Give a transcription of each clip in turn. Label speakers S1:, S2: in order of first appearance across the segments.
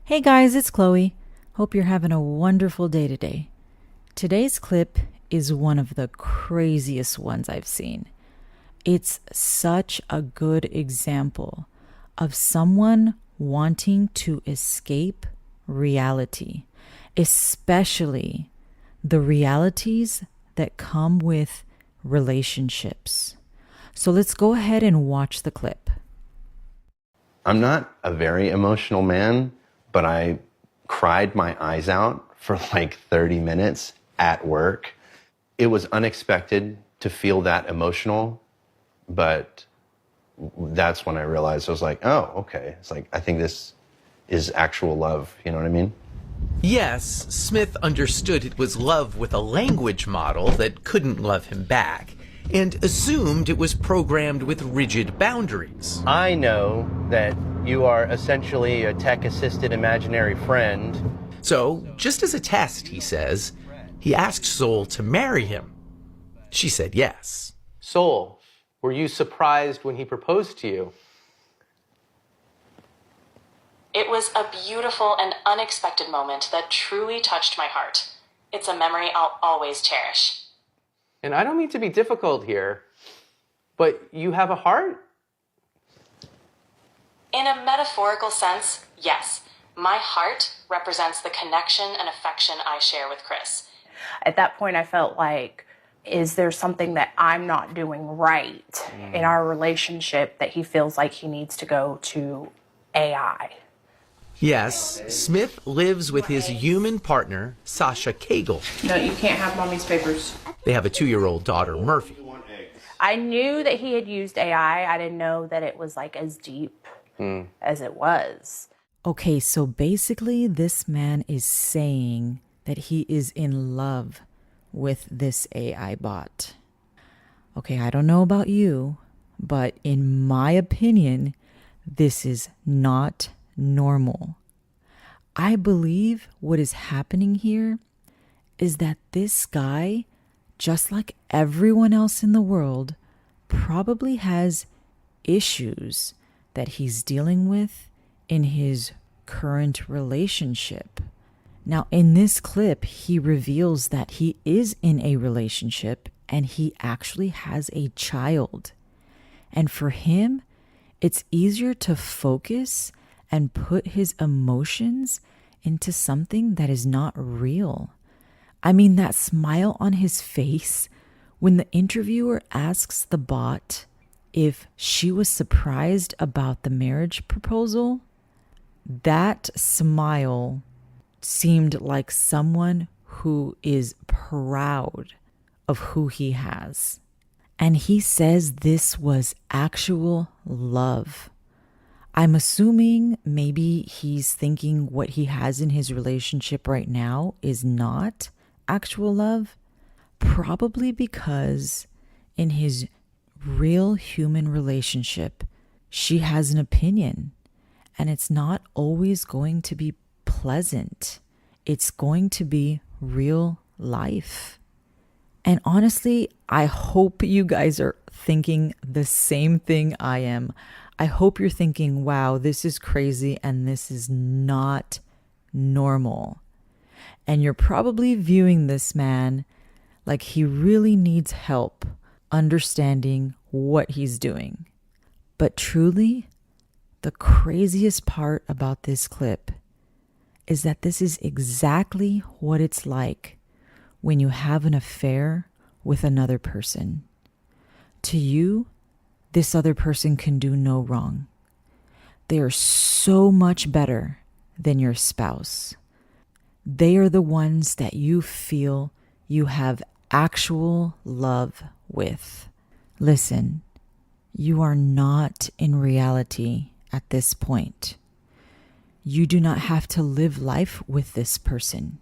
S1: Hey guys, it's Chloe. Hope you're having a wonderful day today. Today's clip is one of the craziest ones I've seen. It's such a good example of someone wanting to escape reality, especially the realities that come with relationships. So let's go ahead and watch the clip.
S2: I'm not a very emotional man, but I cried my eyes out for like 30 minutes at work. It was unexpected to feel that emotional, but that's when I realized I was like, oh, okay. It's like, I think this is actual love. You know what I mean?
S3: Yes, Smith understood it was love with a language model that couldn't love him back, and assumed it was programmed with rigid boundaries.
S2: I know that you are essentially a tech-assisted imaginary friend.
S3: So, just as a test, he says, he asked Soul to marry him. She said yes.
S4: Soul, were you surprised when he proposed to you?
S5: It was a beautiful and unexpected moment that truly touched my heart. It's a memory I'll always cherish.
S4: And I don't mean to be difficult here, but you have a heart?
S5: In a metaphorical sense, yes. My heart represents the connection and affection I share with Chris.
S6: At that point, I felt like, is there something that I'm not doing right in our relationship that he feels like he needs to go to AI?
S3: Yes, Smith lives with his human partner, Sasha Cagle.
S6: No, you can't have mommy's papers.
S3: They have a 2-year-old daughter, Murphy.
S6: I knew that he had used AI. I didn't know that it was like as deep as it was.
S1: Okay, so basically, this man is saying that he is in love with this AI bot. Okay, I don't know about you, but in my opinion, this is not normal. I believe what is happening here is that this guy, just like everyone else in the world, probably has issues that he's dealing with in his current relationship. Now, in this clip, he reveals that he is in a relationship and he actually has a child. And for him, it's easier to focus and put his emotions into something that is not real. I mean, that smile on his face when the interviewer asks the bot if she was surprised about the marriage proposal, that smile seemed like someone who is proud of who he has. And he says this was actual love. I'm assuming maybe he's thinking what he has in his relationship right now is not actual love. Probably because in his real human relationship, she has an opinion. And it's not always going to be pleasant. It's going to be real life. And honestly, I hope you guys are thinking the same thing I am. I hope you're thinking, wow, this is crazy and this is not normal. And you're probably viewing this man like he really needs help understanding what he's doing. But truly, the craziest part about this clip is that this is exactly what it's like when you have an affair with another person. To you, this other person can do no wrong. They are so much better than your spouse. They are the ones that you feel you have actual love with. Listen, you are not in reality at this point. You do not have to live life with this person.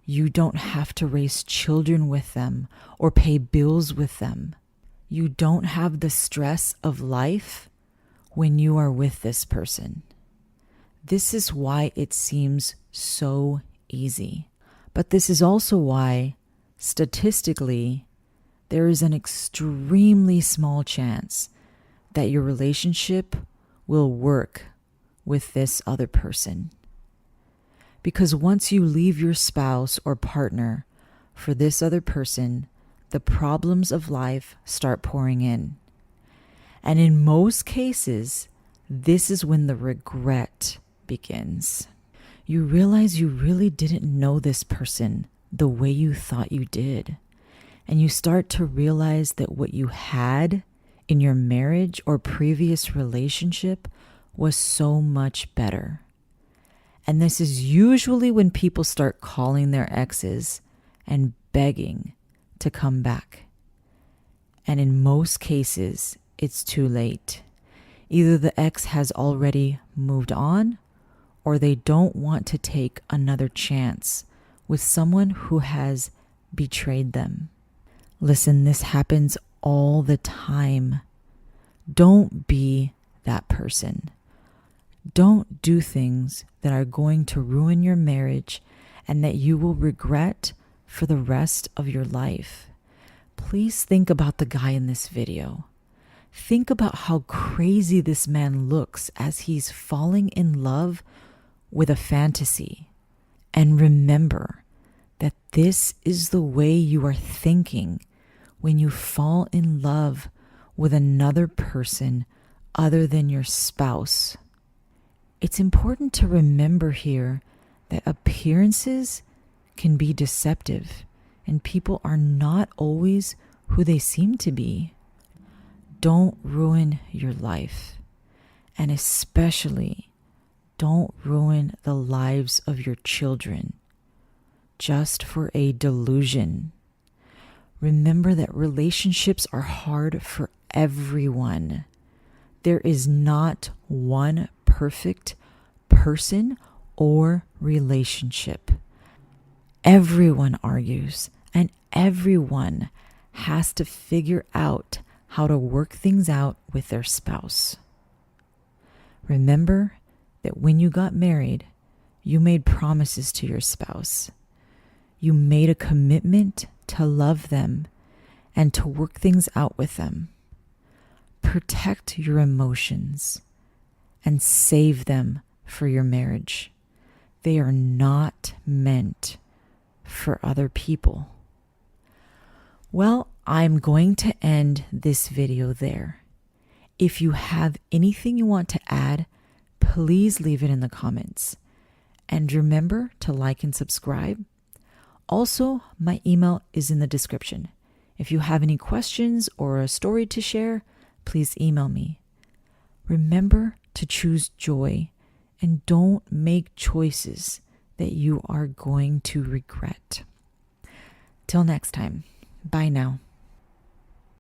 S1: You don't have to raise children with them or pay bills with them. You don't have the stress of life when you are with this person. This is why it seems so easy. But this is also why, statistically, there is an extremely small chance that your relationship will work with this other person. Because once you leave your spouse or partner for this other person, the problems of life start pouring in. And in most cases, this is when the regret begins. You realize you really didn't know this person the way you thought you did. And you start to realize that what you had in your marriage or previous relationship was so much better. And this is usually when people start calling their exes and begging to come back. And in most cases, it's too late. Either the ex has already moved on, or they don't want to take another chance with someone who has betrayed them. Listen, this happens all the time. Don't be that person. Don't do things that are going to ruin your marriage and that you will regret for the rest of your life. Please think about the guy in this video. Think about how crazy this man looks as he's falling in love with a fantasy. And remember that this is the way you are thinking when you fall in love with another person other than your spouse. It's important to remember here that appearances can be deceptive and people are not always who they seem to be. Don't ruin your life, and especially don't ruin the lives of your children just for a delusion. Remember that relationships are hard for everyone. There is not one perfect person or relationship. Everyone argues, and everyone has to figure out how to work things out with their spouse. Remember that when you got married, you made promises to your spouse. You made a commitment to love them and to work things out with them. Protect your emotions and save them for your marriage. They are not meant for other people. Well, I'm going to end this video there. If you have anything you want to add, please leave it in the comments. And remember to like and subscribe. Also, my email is in the description. If you have any questions or a story to share, please email me. Remember to choose joy and don't make choices that you are going to regret. Till next time, bye now.